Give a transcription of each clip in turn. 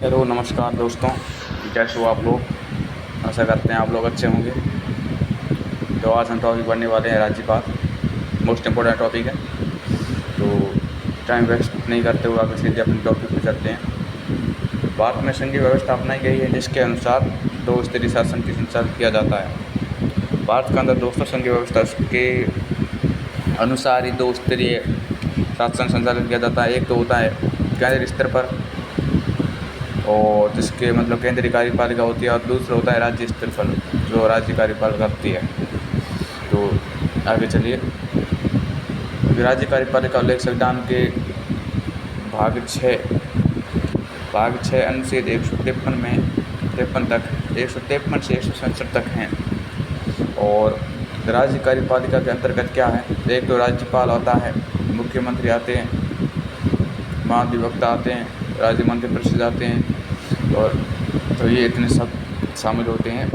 Hello नमस्कार दोस्तों। कैसे हो आप लोग? आशा करते हैं आप लोग अच्छे होंगे। तो आज हम टॉपिक पढ़ने वाले हैं राज्यपाल। मोस्ट इम्पोर्टेंट टॉपिक है। तो टाइम वेस्ट नहीं करते हुए आगे सीधे अपने टॉपिक पर चलते हैं। भारत में संघीय व्यवस्था अपनाई गई है जिसके अनुसार दो स्तरीय शासन की संचालित किया जाता है। भारत के अंदर दोस्तों संघीय व्यवस्था के अनुसार ही दो स्तरीय शासन संचालित किया जाता है। एक तो होता है केंद्रीय स्तर पर और जिसके मतलब केंद्रीय कार्यपालिका होती है, और दूसरा होता है राज्य स्तर पर जो राज्य कार्यपालिका करती है। तो आगे चलिए। राज्य कार्यपालिका उल्लेख संविधान के भाग 6 अनुच्छेद 153 में 53 तक 153 से 167 तक हैं। और राज्य कार्यपालिका के अंतर्गत क्या है? एक तो राज्यपाल आता है, मुख्यमंत्री आते हैं, महाधिवक्ता आते हैं, राज्य मंत्रिपरिषद आते हैं, और तो ये इतने सब शामिल होते हैं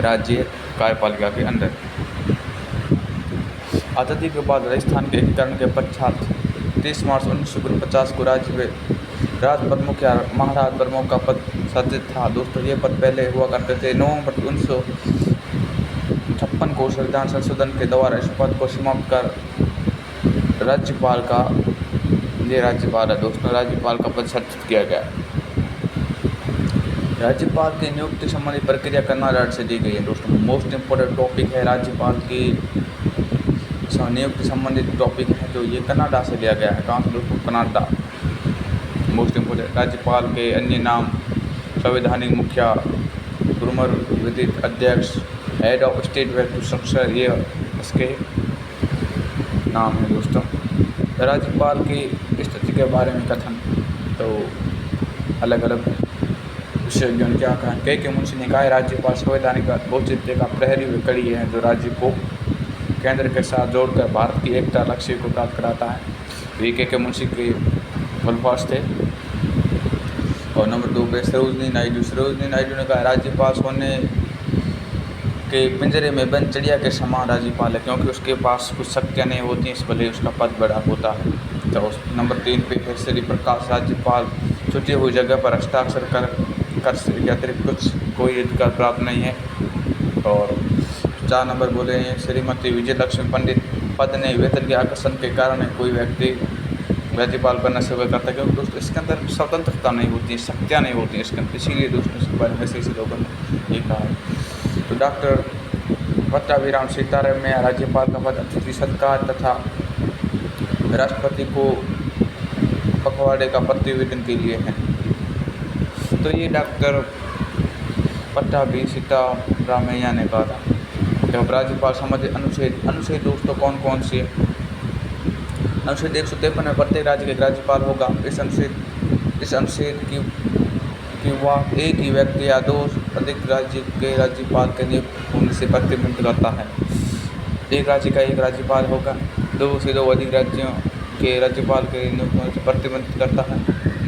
राज्य कार्यपालिका के अंदर। आज़ादी के बाद राजस्थान के एकीकरण के पश्चात 30 मार्च 1949 को राज प्रमुख या महाराज प्रमुख का पद सृजित था। दोस्तों ये पद पहले हुआ करते थे। नवंबर 1956 को संविधान संशोधन के द्वारा इस पद को समाप्त कर राज्यपाल का राज्यपाल है दोस्तों, राज्यपाल का पद सृजित किया गया। राज्यपाल की नियुक्ति संबंधी प्रक्रिया कनाडा से दी गई है। दोस्तों मोस्ट इम्पोर्टेंट टॉपिक है राज्यपाल की नियुक्ति संबंधित टॉपिक है जो ये कनाडा से लिया गया है। कहाँ से दोस्तों? कनाडा। मोस्ट इम्पोर्टेंट राज्यपाल के अन्य नाम संवैधानिक मुखिया, प्रमुख विधिक अध्यक्ष, हेड ऑफ स्टेट वेक्टू स्ट्रक्चर, ये इसके नाम है दोस्तों। राज्यपाल की स्थिति के बारे में कथन तो अलग अलग विशेषज्ञों ने क्या कहा? के मुंशी ने कहा है राज्यपाल संवैधानिक औचित्य का प्रहरी व कड़ी है जो राज्य को केंद्र के साथ जोड़कर भारत की एकता लक्ष्य को प्राप्त कराता है। के मुंशी के अल्फाज थे। और नंबर 2 पे सरोजनी नायडू ने कहा राज्यपाल सोने के पिंजरे में बंद चिड़िया के समान राज्यपाल है क्योंकि उसके पास कुछ शक्तियाँ नहीं होती, इस भले उसका पद बड़ा होता है। तो नंबर 3 पे है श्री प्रकाश राज्यपाल छुट्टी हुई जगह पर हस्ताक्षर कर के अतिरिक्त कुछ कोई अधिकार प्राप्त नहीं है। और 4 नंबर बोले हैं श्रीमती विजय लक्ष्मी पंडित पद ने वेतन के आकर्षण के कारण कोई व्यक्ति राज्यपाल बनना स्वीकार करता है क्योंकि दोस्तों इसके अंदर स्वतंत्रता नहीं होती है, शक्तियाँ नहीं होती हैं इसके अंदर, इसीलिए दोस्तों इसके बारे में ऐसे लोगों ने ये कहा है। तो डॉक्टर पट्टाभिराम सीताराम में राज्यपाल का पद अतिथि सत्कार तथा राष्ट्रपति को पखवाड़े का प्रतिवेदन के लिए है। तो ये डॉक्टर पट्टाभी सीतारामैया ने कहा था। जब राज्यपाल संबंधित अनुच्छेद दोस्तों कौन कौन से? अनुच्छेद 153 में प्रत्येक राज्य का एक राज्यपाल होगा। इस अनुच्छेद की वह एक ही व्यक्ति या 2 अधिक राज्य के राज्यपाल के नियुक्त होने से प्रतिबंधित करता है। एक राज्य का एक राज्यपाल होगा, 2 से 2 अधिक राज्यों के राज्यपाल के नियुक्त होने से प्रतिबंधित करता है।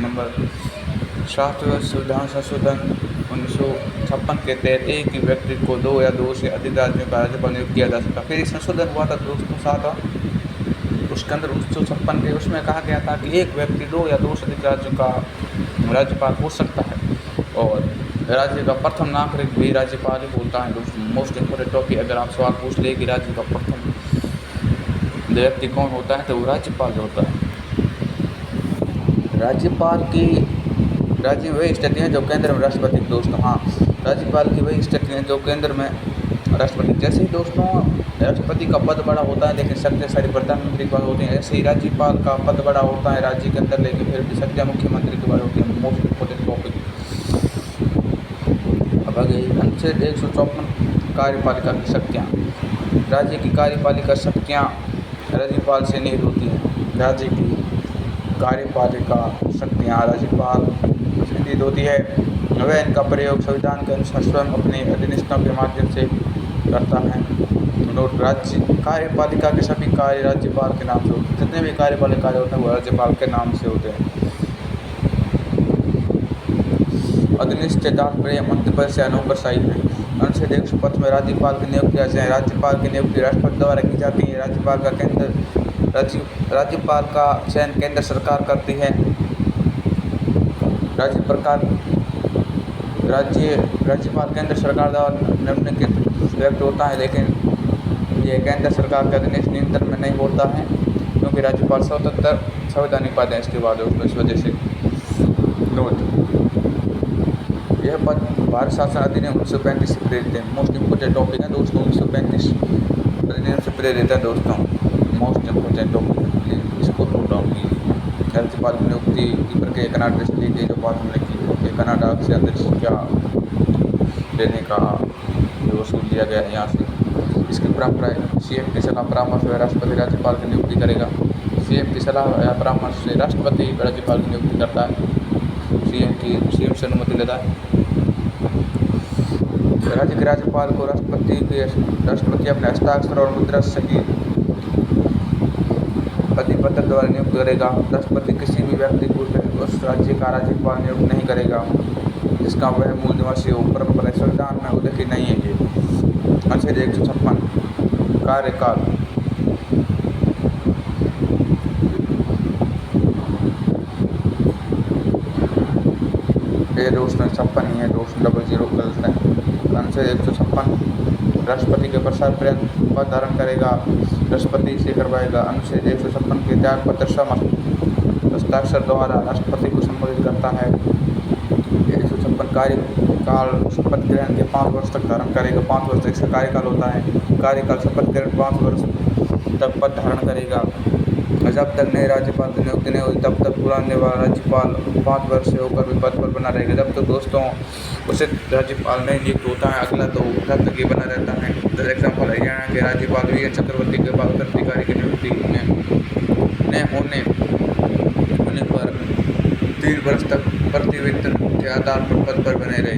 नंबर 7 संविधान संशोधन 1956 के तहत एक ही व्यक्ति को 2 या 2 से अधिक राज्यों का राज्यपाल नियुक्त किया जा सकता। फिर संशोधन हुआ था दोस्तों 7, उसके अंदर 1956 के उसमें कहा गया था कि एक व्यक्ति 2 या 2 से अधिक राज्यों का राज्यपाल हो सकता है। और राज्य का प्रथम नागरिक भी राज्यपाल ही होता है दोस्तों। मोस्ट इम्पोर्टेंट टॉपिक अगर आप सवाल पूछ ले कि राज्य का प्रथम व्यक्ति कौन होता है तो वो राज्यपाल होता है। राज्यपाल की राज्य वही स्थिति है जो केंद्र में राष्ट्रपति दोस्तों। हाँ, राज्यपाल की वही स्थिति है जो केंद्र में राष्ट्रपति। जैसे ही दोस्तों राष्ट्रपति का पद बड़ा होता है लेकिन शक्तियाँ सारी प्रधानमंत्री के पास होती हैं, ऐसे ही राज्यपाल का पद बड़ा होता है राज्य के अंदर लेकिन फिर भी शक्तियाँ मुख्यमंत्री के पास होती हैं। Most important topic. अब आगे अनुच्छेद 154 कार्यपालिका की शक्तियाँ। राज्य की कार्यपालिका शक्तियाँ राज्यपाल से निहित होती हैं। राज्य की कार्यपालिका शक्तियाँ राज्यपाल से निहित होती है। वह इनका प्रयोग संविधान के अनुसार स्वयं अपने अधिनियमों के माध्यम से करता है। राज्य कार्यपालिका के सभी कार्य राज्यपाल के नाम से होते हैं। जितने भी कार्यपालिका कार्य होते हैं वो राज्यपाल के नाम से होते हैं। अधिनियम के तात्पर्य मंत्रिपरिषद से नौकरशाही है। अनुच्छेद 155 में राज्यपाल की नियुक्ति राज्यपाल की नियुक्ति राष्ट्रपति द्वारा की जाती है। राज्यपाल का चयन केंद्र सरकार करती है। राज्य प्रकार राज्य राज्यपाल केंद्र सरकार द्वारा निम्नलिखित व्यक्त होता है, लेकिन यह केंद्र सरकार के अधीन नियंत्रण में नहीं होता है, क्योंकि राज्यपाल स्वतंत्र संवैधानिक पद है। इसके बाद दोस्तों इस वजह से नोट, यह पद भारत शासन अधिनियम 1935 से प्रेरित है। मोस्ट इम्पोर्टेंट टॉपिक है दोस्तों, 1935 अधिनियम से प्रेरित है दोस्तों, मोस्ट इम्पोर्टेंट टॉपिक है, इसको नोट डाउन कीजिए। राज्यपाल की नियुक्ति की प्रक्रिया कनाडा से ली गई, जो बात हमने की, कनाडा से अंदर क्या लेने का जो वसूल लिया गया है यहाँ से। इसकी परंपरा है, सीएम की सलाह परामर्श से राष्ट्रपति राज्यपाल की नियुक्ति करेगा। सीएम की सलाह या परामर्श से राष्ट्रपति राज्यपाल की नियुक्ति करता है, सीएम से अनुमति लेता है। राज्य के राज्यपाल को राष्ट्रपति अपने हस्ताक्षर और मुद्रा सहित अधिपत्र द्वारा नियुक्त करेगा। राष्ट्रपति किसी भी व्यक्ति को उस राज्य का राज्यपाल नियुक्त नहीं करेगा जिसका वह मूल निवासी हो। परंपरा संविधान में उल्लेखित नहीं है। ये अनुच्छेद 156 कार्यकाल, ये दोस्तों 56 ही है दोस्तों, 00 गलत है। अनुच्छेद 156 राष्ट्रपति के प्रसाद पर्यंत पद धारण करेगा, राष्ट्रपति से करवाएगा। अनुच्छेद 156 के त्याग पत्र समस्त हस्ताक्षर द्वारा राष्ट्रपति को संबोधित करता है। 156 कार्यकाल शपथ ग्रहण के 5 वर्ष तक धारण करेगा। 5 वर्ष तक इसका कार्यकाल होता है। कार्यकाल शपथ ग्रहण 5 वर्ष तक पद धारण करेगा। जब तक नए राज्यपाल की नियुक्ति नहीं होती तब तक पुराने वाला राज्यपाल 5 वर्ष से होकर भी पद पर बना रहेगा। जब तक दोस्तों उसे राज्यपाल नहीं नियुक्त होता है अगला, तो तब तक ये बना रहता है। जैसे एग्जाम्पल हरियाणा के राज्यपाल वी एन चक्रवर्ती के बाद उत्तराधिकारी की नियुक्ति न होने पर 3 वर्ष तक प्रतिवेतन के आधार पर पद पर बने रहे।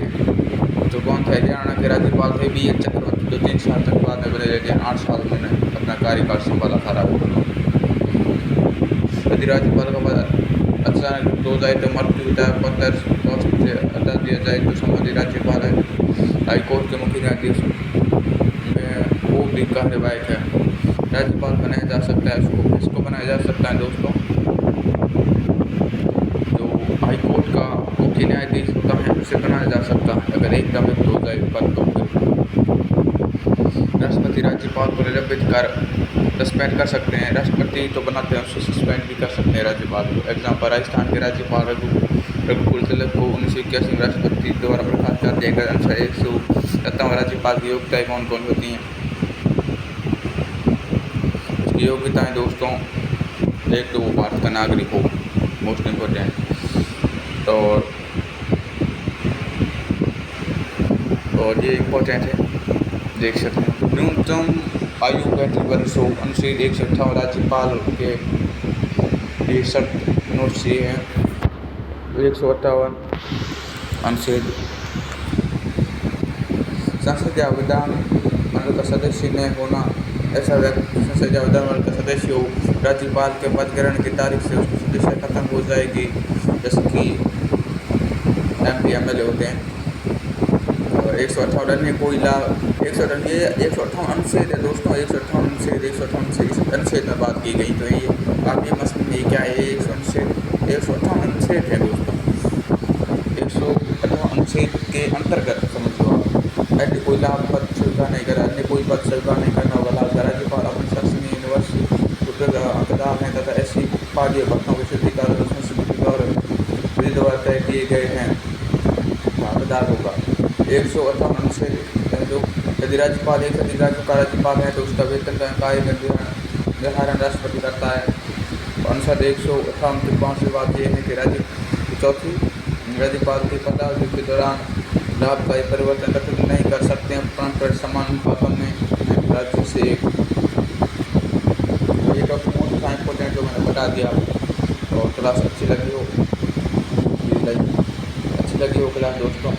तो कौन थे? हरियाणा के राज्यपाल थे वी एन चक्रवर्ती, जो 3 साल तक बाद में बने रहे थे। 8 साल उन्होंने अपना कार्यकाल संभाला था। यदि राज्यपाल का पद अचानक हो जाए तो मृत्यु होता है, पद से हटा दिया जाए तो संबंधित राज्यपाल है हाईकोर्ट के मुख्य न्यायाधीश में वो भी कार्यवाहक है। राज्यपाल बनाया जा सकता है, इसको बनाया जा सकता है दोस्तों, जो हाईकोर्ट का मुख्य न्यायाधीश होता है उसे बनाया जा सकता है। अगर एकदम हो जाए पद तो राष्ट्रपति राज्यपाल को निलंबित कर सस्पेंड कर सकते हैं। राष्ट्रपति तो बनाते हैं, उससे सस्पेंड भी कर सकते हैं राज्यपाल को। एग्जाम्पल राजस्थान के राज्यपाल रघुकुल तिलक को 1981 में राष्ट्रपति द्वारा बर्खास्त कर दिया गया। अनुसार 157 राज्यपाल की योग्यताएं कौन कौन होती हैं? उसकी योग्यताएं दोस्तों, एक तो वो भारत का नागरिक हो, मोस्ट इम्पोर्टेंट, और ये इम्पोर्टेंट है, देख सकते हैं। न्यूनतम आयु 35 वर्ष हो। अनुच्छेद 158 राज्यपाल के लिए शर्त नोट सी है। 158 अनुच्छेद, संसद या विधान मंडल का सदस्य न होना। ऐसा व्यक्ति संसद या विधान मंडल का सदस्य हो, राज्यपाल के पद ग्रहण की तारीख से उसकी सदस्यता खत्म हो जाएगी, जैसे कि MP MLA होते हैं। 158 अन्य कोई लाभ, 158 अनुच्छेद है दोस्तों, 158 अनुच्छेद अनुच्छेद में बात की गई। तो ये आप ये मसले में क्या है, 158 अनुच्छेद है दोस्तों, 158 अनुच्छेद के अंतर्गत समझ लो आप। अन्य कोई लाभ पद स्वीकार नहीं करा, अन्य कोई पद स्वीकार नहीं करना होगा। लाभ राज्यपाल अपनी शासनीय यूनिवर्सिटी हकदार हैं तथा ऐसी पार्टी भक्तों के सिद्धिकार संस्कृति और विधि द्वारा तय किए गए हैं हकदार होगा। 158 अनुच्छेद, यदि राज्यपाल एक अधिक राज्यों का राज्यपाल है तो उसका वेतन का कार्य निर्धारण राष्ट्रपति करता है। अनुच्छेद 158 की 5वीं बात यह है कि चौथी, राज्यपाल के पदावधि के दौरान लाभ का परिवर्तन कथित नहीं कर सकते हैं, परंपरा समान अनुपातन में राज्यों से एक। ये टॉपिक मोस्ट इम्पोर्टेंट जो मैंने बता दिया, और क्लास अच्छी लगी हो क्लास दोस्तों